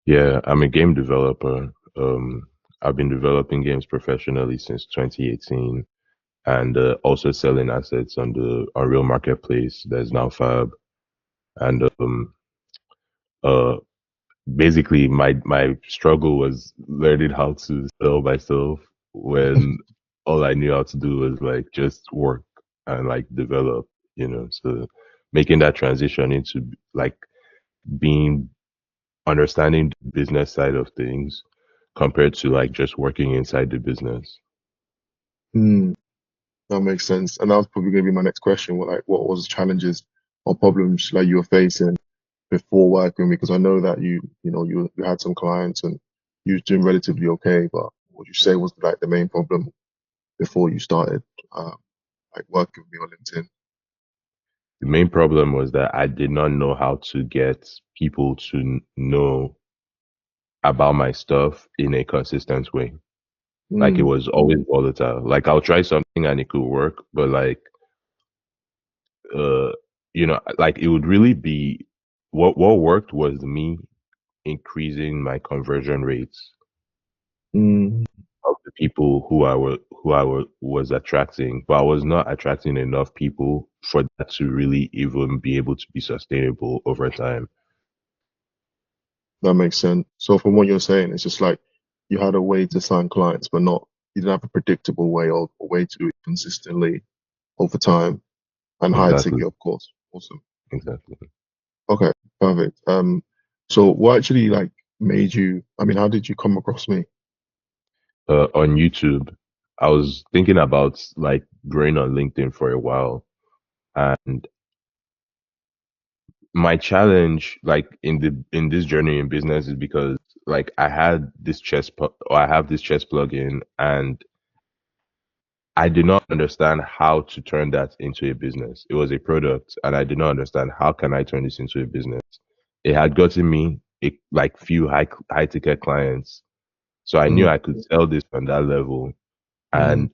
Yeah, I'm a game developer. I've been developing games professionally since 2018 and also selling assets on the Unreal Marketplace. There's now Fab. And uh, basically, my struggle was learning how to sell myself when all I knew how to do was like just work and like develop, So making that transition into like being understanding the business side of things compared to like just working inside the business. Hmm, that makes sense. And that was probably going to be my next question. What was the challenges or problems like you were facing before working? Because I know that you had some clients and you was doing relatively okay, but what would you say was like the main problem before you started uh, like working with me on LinkedIn? The main problem was that I did not know how to get people to know about my stuff in a consistent way. Like it Mm, was always volatile. Like I'll try something and it could work, but like uh like it would really be what worked was me increasing my conversion rates mm, of the people was attracting, but I was not attracting enough people for that to really even be able to be sustainable over time. that makes sense. So from what you're saying, it's just like you had a way to sign clients, but not you didn't have a predictable way or a way to do it consistently over time and high Exactly, ticket, of course. Awesome. exactly. Okay, perfect. So what actually like made you, I mean, how did you come across me? On YouTube, I was thinking about like growing on LinkedIn for a while, and my challenge like in this journey in business is because like I have this chess plugin and I did not understand how to turn that into a business. It was a product and I did not understand how can I turn this into a business. It had gotten me like few high ticket clients. So I knew Mm, I could sell this on that level. mm, And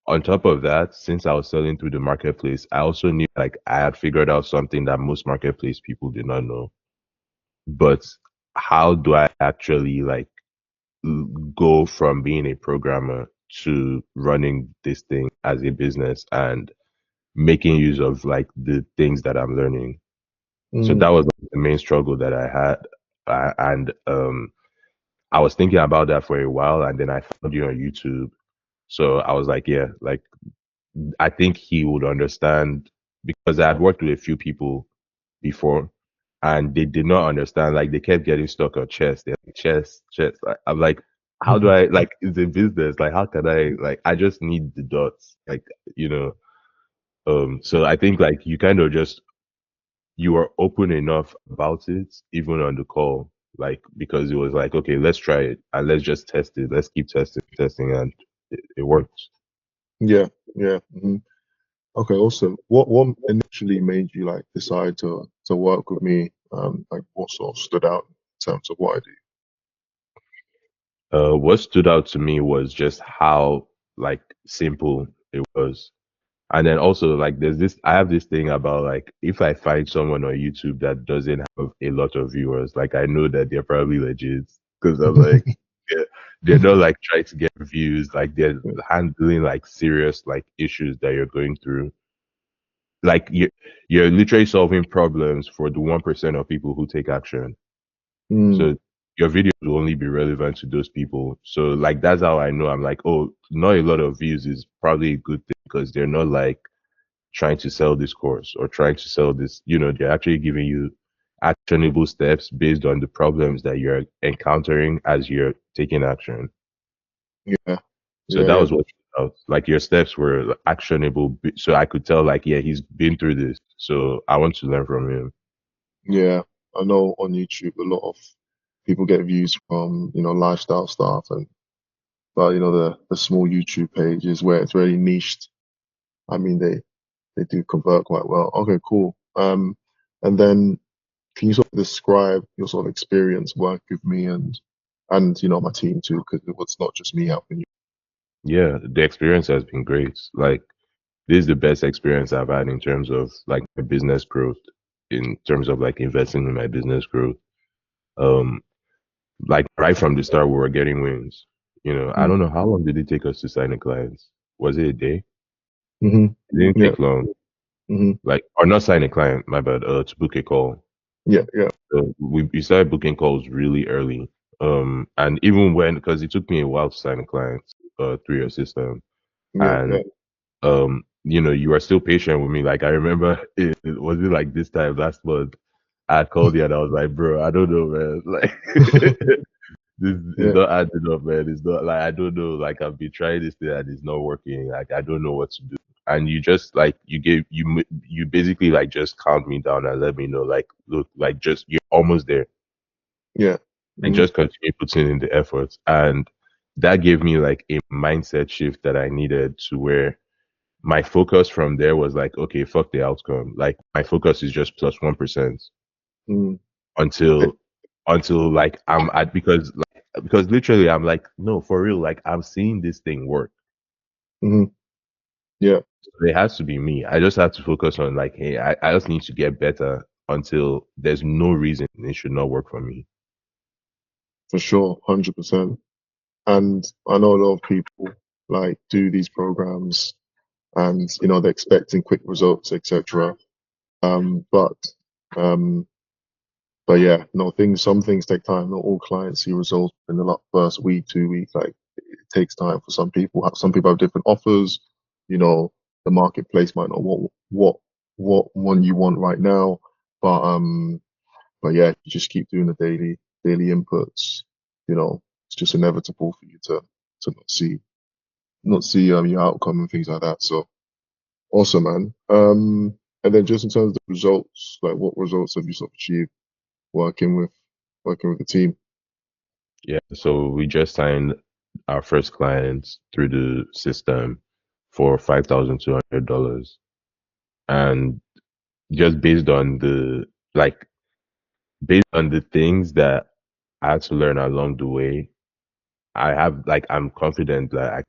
on top of that, since I was selling through the marketplace, I also knew like I had figured out something that most marketplace people did not know. But how do I actually like go from being a programmer to running this thing as a business and making use of like the things that I'm learning? So mm. that was like, the main struggle that I had. And I was thinking about that for a while, and then I found you on YouTube. So I was like, yeah, like I think he would understand because I had worked with a few people before and they did not understand. Like they kept getting stuck on chess. They're like, chess, chess. I'm like, how do I like it's a business? Like how can I like I just need the dots. Like, you know. So I think like you kind of just you were open enough about it, even on the call. Like because it was like, okay, let's try it and let's just test it. Let's keep testing and it worked. Yeah, yeah. Okay, awesome. What initially made you like decide to work with me? Like what sort of stood out in terms of what I do? What stood out to me was just how like simple it was. And then also like I have this thing about like if I find someone on YouTube that doesn't have a lot of viewers, like I know that they're probably legit because I'm like they're not like trying to get views, like they're handling like serious like issues that you're going through. Like you're literally solving problems for the 1% of people who take action. Mm, So your videos will only be relevant to those people. So like that's how I know I'm like, oh, not a lot of views is probably a good thing because they're not like trying to sell this course or trying to sell this, they're actually giving you actionable steps based on the problems that you're encountering as you're taking action. yeah, So yeah, that yeah, was what like your steps were actionable. So I could tell like, yeah, he's been through this. So I want to learn from him. yeah. I know on YouTube a lot of people get views from, lifestyle stuff and but the small YouTube pages where it's really niched. I mean they do convert quite well. Okay, cool. And then can you sort of describe your sort of experience working with me and my team too, because it was not just me helping you. Yeah, the experience has been great. Like this is the best experience I've had in terms of like my business growth, in terms of like investing in my business growth. Um, Like right from the start, we were getting wins. I Mm. don't know how long did it take us to sign the clients. Was it a day? Hmm. It didn't Yeah. take long. Hmm. Like, or not sign a client, my bad. To book a call. Yeah. Yeah. So we started booking calls really early. And even when, because it took me a while to sign a client through your system, Yeah. and Yeah. you are still patient with me. Like I remember, it was it like this time last month. I called you and I was like, bro, I don't know, man. Like this is Yeah. not adding up, man. It's not like I don't know. Like I've been trying this thing and it's not working. Like I don't know what to do. And you just like you basically like just calmed me down and let me know like look like just you're almost there. Yeah. Like Hmm. just continue putting in the effort. And that gave me like a mindset shift that I needed to where my focus from there was like, okay, fuck the outcome. Like my focus is just plus 1% Mm. until like I'm at because literally I'm like, no, for real, like I'm seeing this thing work. Hmm. Yeah. So it has to be me. I just have to focus on like, hey, I just need to get better until there's no reason it should not work for me. For sure. 100%. And I know a lot of people like do these programs and they're expecting quick results, etc. But um, yeah, no things. Some things take time. Not all clients see results in the first week, 2 weeks. Like it takes time for some people. Some people have different offers. You know, the marketplace might not want what one you want right now. But yeah, you just keep doing the daily inputs. It's just inevitable for you to not see your outcome and things like that. So awesome, man. And then just in terms of the results, like what results have you sort of achieved working with working with the team? Yeah. So we just signed our first client through the system for $5,200. And just like based on the things that I had to learn along the way, I'm confident that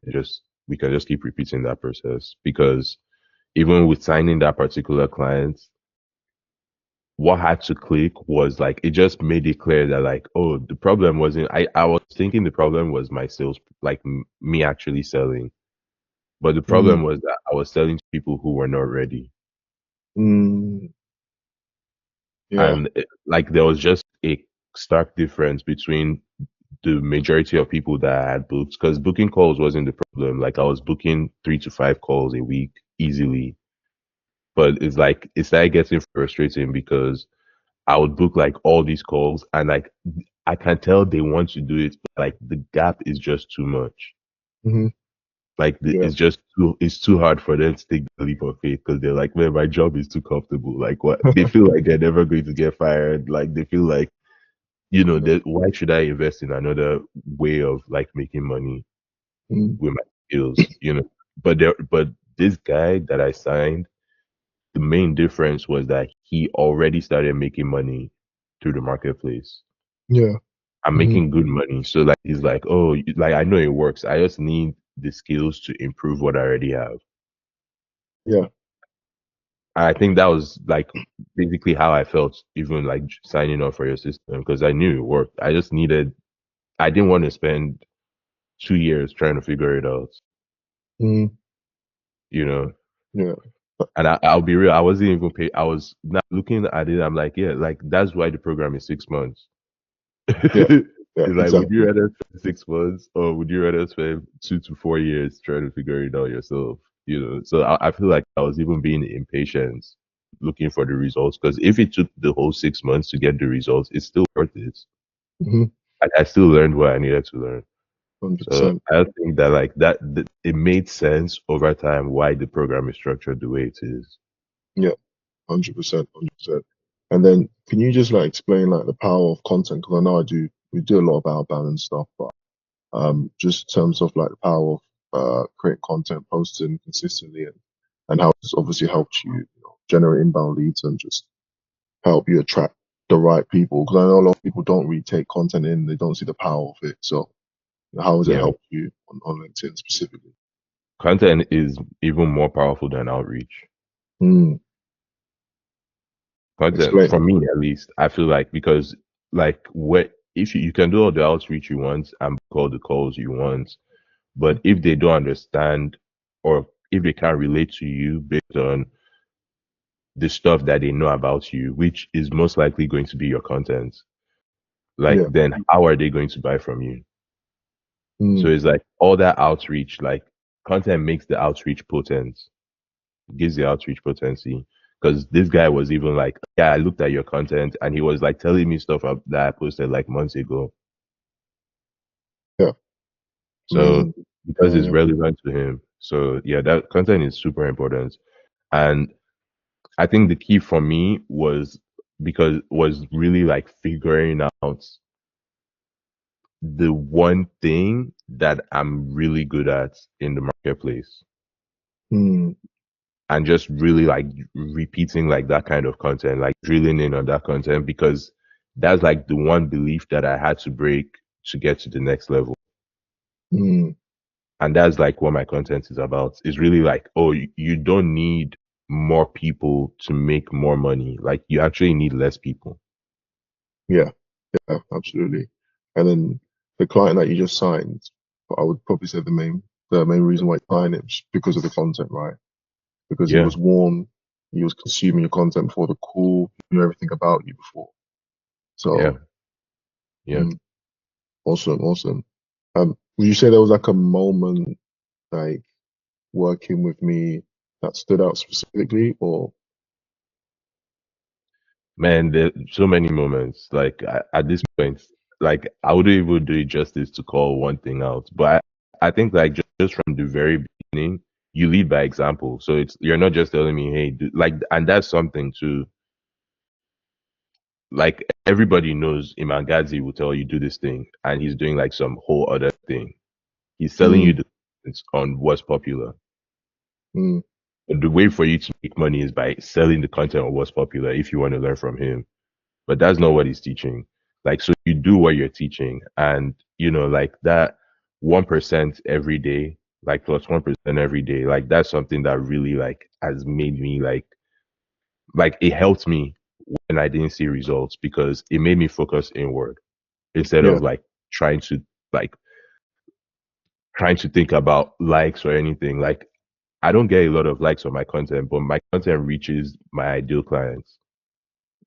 we can just keep repeating that process because even with signing that particular client, what had to click was like it just made it clear that like, oh, the problem wasn't I was thinking the problem was my sales, like me actually selling. But the Mm, problem was that I was selling to people who were not ready. mm, yeah. And like there was just a stark difference between the majority of people that I had booked because booking calls wasn't the problem. Like I was booking 3 to 5 calls a week easily. But it's like it started getting frustrating because I would book like all these calls and like I can tell they want to do it, but like the gap is just too much. Hmm. Like Yeah. it's too hard for them to take the leap of faith because they're like, man, my job is too comfortable. Like what they feel like they're never going to get fired. Like they feel like, that why should I invest in another way of like making money Mm, with my skills? But this guy that I signed, the main difference was that he already started making money through the marketplace. yeah. I'm Hmm. making good money. So like he's like, oh, like I know it works. I just need the skills to improve what I already have. Yeah. I think that was like basically how I felt even like signing up for your system because I knew it worked. I didn't want to spend 2 years trying to figure it out, Mm, you know. yeah. And I'll be real, I wasn't even paid. I was not looking at it. I'm like, yeah, like that's why the program is 6 months. Yeah. Yeah. It's like, would you Exactly. rather spend 6 months or would you rather spend 2 to 4 years trying to figure it out yourself? So I feel like I was even being impatient looking for the results because if it took the whole 6 months to get the results, it's still worth it. Hmm. I still learned what I needed to learn. So 100%. I think that like that it made sense over time why the program is structured the way it is. Yeah. 100%. 100%. And then can you just like explain like the power of content? Because I know we do a lot of outbound and stuff, but just in terms of like the power of creating content, posting consistently, and how it's obviously helped you, generate inbound leads and just help you attract the right people. Because I know a lot of people don't really take content in, they don't see the power of it. So how has it Yeah. helped you on LinkedIn specifically? Content is even more powerful than outreach. Mm, Content explain. for me at least, I feel like because like what if you can do all the outreach you want and call the calls you want, but Mm. if they don't understand or if they can't relate to you based on the stuff that they know about you, which is most likely going to be your content, like Yeah. then how are they going to buy from you? So Mm. it's like all that outreach, like content makes the outreach potent, gives the outreach potency. Because this guy was even like, yeah, I looked at your content and he was like telling me stuff that I posted like months ago. Yeah. So Amazing. because Yeah. it's Yeah. relevant to him. So yeah, that content is super important. And I think the key for me was really like figuring out the one thing that I'm really good at in the marketplace Mm. and just really like repeating like that kind of content, like drilling in on that content because that's like the one belief that I had to break to get to the next level. Mm. And that's like what my content is about. It's really like, oh, you don't need more people to make more money. Like you actually need less people. Yeah. Yeah. Absolutely. And then the client that you just signed, I would probably say the main reason why you signed it was because of the content, right? Because he Yeah, was warm, he was consuming your content before the call, he knew everything about you before. yeah, So, yeah. mm, awesome, awesome. Would you say there was like a moment like working with me that stood out specifically, or Man, there's so many moments. Like at this point, like I wouldn't even do it justice to call one thing out. But I think like just from the very beginning, you lead by example. So it's you're not just telling me, hey, like, and that's something too. Like everybody knows Imangazi will tell you do this thing, and he's doing like some whole other thing. He's telling you mm, the on what's popular. mm, But the way for you to make money is by selling the content on what's popular if you want to learn from him. But that's not what he's teaching. Like, so you do what you're teaching, and like that 1% every day, like plus 1% every day, like that's something that really like has made me like it helped me when I didn't see results because it made me focus inward instead yeah, of like trying to like trying to think about likes or anything. Like I don't get a lot of likes on my content, but my content reaches my ideal clients.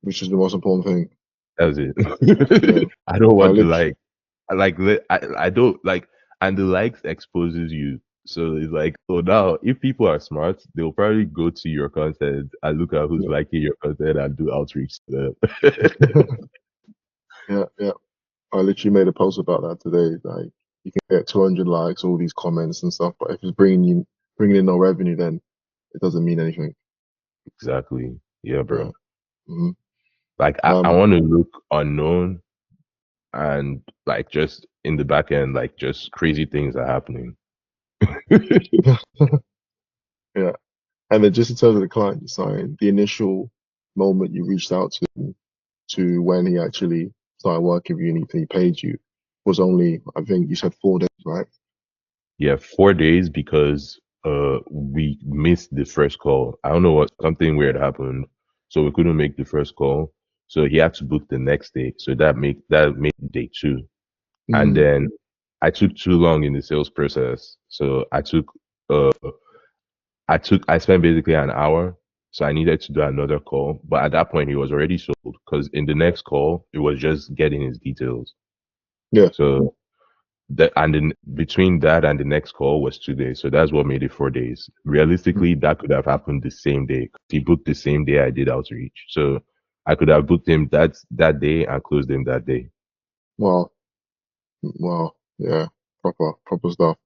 which is the most important thing. That's Yeah, it. I don't I want the literally, like. I don't like, and the likes exposes you. So it's like, so now if people are smart, they'll probably go to your content and look at who's yeah, liking your content and do outreach to them. yeah, yeah. I literally made a post about that today. Like, you can get 200 likes, all these comments and stuff, but if it's bringing in no revenue, then it doesn't mean anything. Exactly. Yeah, Yeah. bro. Hmm. Like I Um. want to look unknown and like just in the back end, like just crazy things are happening. Yeah. And then just in terms of the client you signed, the initial moment you reached out to him to when he actually started working with you and he paid you was only, I think you said 4 days, right? Yeah, 4 days because we missed the first call. I don't know what something weird happened, so we couldn't make the first call. So he had to book the next day. So that made day two. And Mm, then I took too long in the sales process. So uh I spent basically an hour. So I needed to do another call. But at that point he was already sold because in the next call it was just getting his details. yeah. So that and then between that and the next call was 2 days. So that's what made it 4 days. Mm, Realistically, that could have happened the same day. He booked the same day I did outreach. So I could have booked him that day and closed him that day. wow. Wow. Yeah. Proper stuff.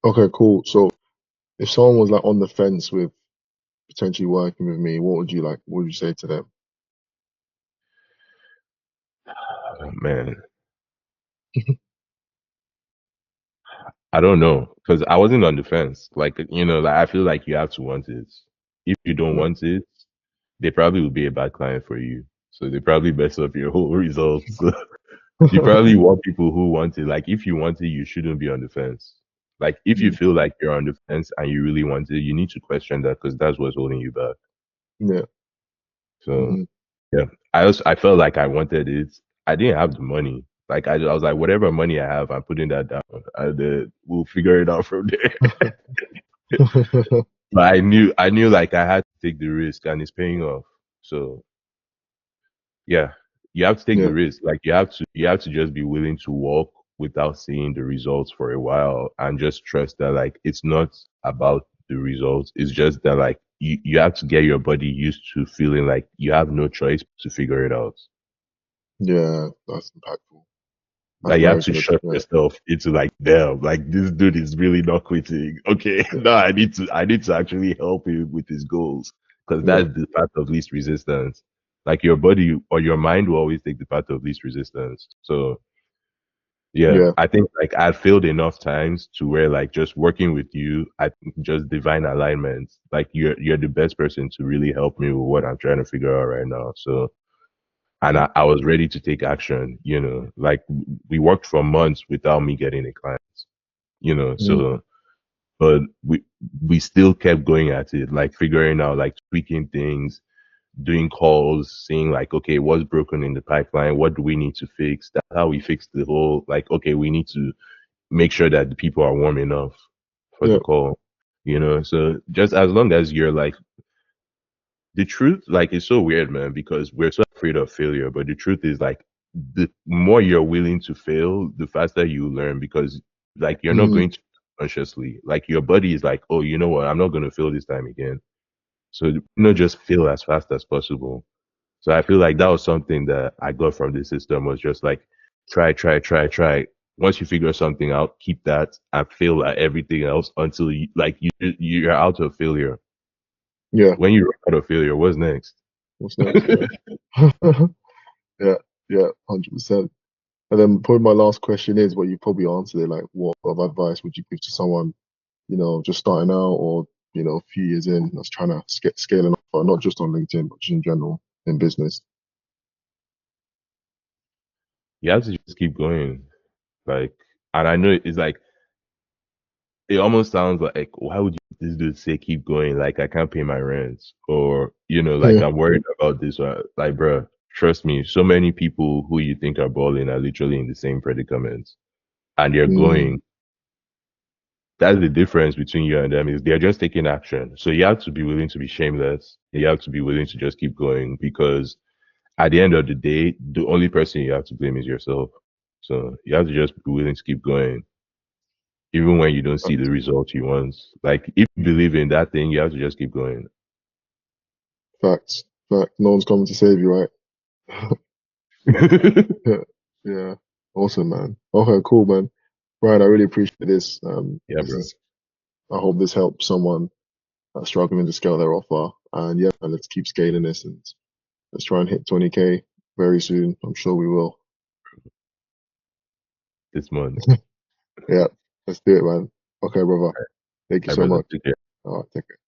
Okay, cool. So if someone was like on the fence with potentially working with me, what would you say to them? Oh, man, I don't know because I wasn't on the fence. Like I feel like you have to want it. If you don't Yeah. want it, they probably will be a bad client for you. So they probably mess up your whole results. You probably want people who want it. Like if you want it, you shouldn't be on the fence. Like if you Mm, feel like you're on the fence and you really want it, you need to question that because that's what's holding you back. yeah. So Hmm. yeah, I felt like I wanted it. I didn't have the money. Like I was like, whatever money I have, I'm putting that down. And we'll figure it out from there. But I knew like I had to take the risk, and it's paying off. So yeah, you have to take Yeah, the risk. Like you have to just be willing to walk without seeing the results for a while, and just trust that like it's not about the results. It's just that like you have to get your body used to feeling like you have no choice to figure it out. yeah, that's impactful. That's Like you have very to good. shut Yeah, yourself into like, damn, like this dude is really not quitting. Okay, yeah, no, I need to actually help him with his goals, because yeah, that's the path of least resistance. Like your body or your mind will always take the path of least resistance. So yeah, yeah, I think like I failed enough times to where like just working with you, I think just divine alignment. Like you're the best person to really help me with what I'm trying to figure out right now. So and yeah. I was ready to take action, like we worked for months without me getting a client, Mm, so but we still kept going at it, like figuring out, like tweaking things, doing calls, seeing like, okay, what's broken in the pipeline, what do we need to fix? That's how we fixed the whole, like, okay, we need to make sure that the people are warm enough for the yeah, call, so just as long as you're like, the truth, like, it's so weird, man, because we're so afraid of failure. But the truth is, like, the more you're willing to fail, the faster you learn, because, like, you're not mm, going to consciously, like, your body is like, oh, you know what? I'm not going to fail this time again. So, just fail as fast as possible. So I feel like that was something that I got from the system, was just like, try, try, try, try. Once you figure something out, keep that and fail at everything else until you're out of failure. yeah. When you run out of failure, what's next? What's next? Yeah, yeah, yeah, 100%. And then probably my last question is, what you probably answered it, like, what of advice would you give to someone, just starting out, or a few years in, that's trying to scaling up, but not just on LinkedIn, but just in general in business? You have to just keep going. Like, and I know it's like, it almost sounds like, why would you, this dude say keep going? Like, I can't pay my rent, or, like, Yeah. I'm worried about this. Like, bro, trust me, so many people who you think are balling are literally in the same predicament, and they're Mm, going. That's the difference between you and them, is they're just taking action. So you have to be willing to be shameless. You have to be willing to just keep going, because at the end of the day, the only person you have to blame is yourself. So you have to just be willing to keep going, even when you don't see the result you want. Like, if you believe in that thing, you have to just keep going. facts. Fact. No one's coming to save you, right? Yeah, Yeah. Yeah. Awesome, man. Okay, cool, man. Brian, I really appreciate this. This bro. is. I hope this helps someone that's struggling to scale their offer. And yeah, man, let's keep scaling this, and let's try and hit 20K very soon. I'm sure we will. This month. Yeah, let's do it, man. Okay, brother. Thank you Hi, so brother. much. Take care. All right, take care.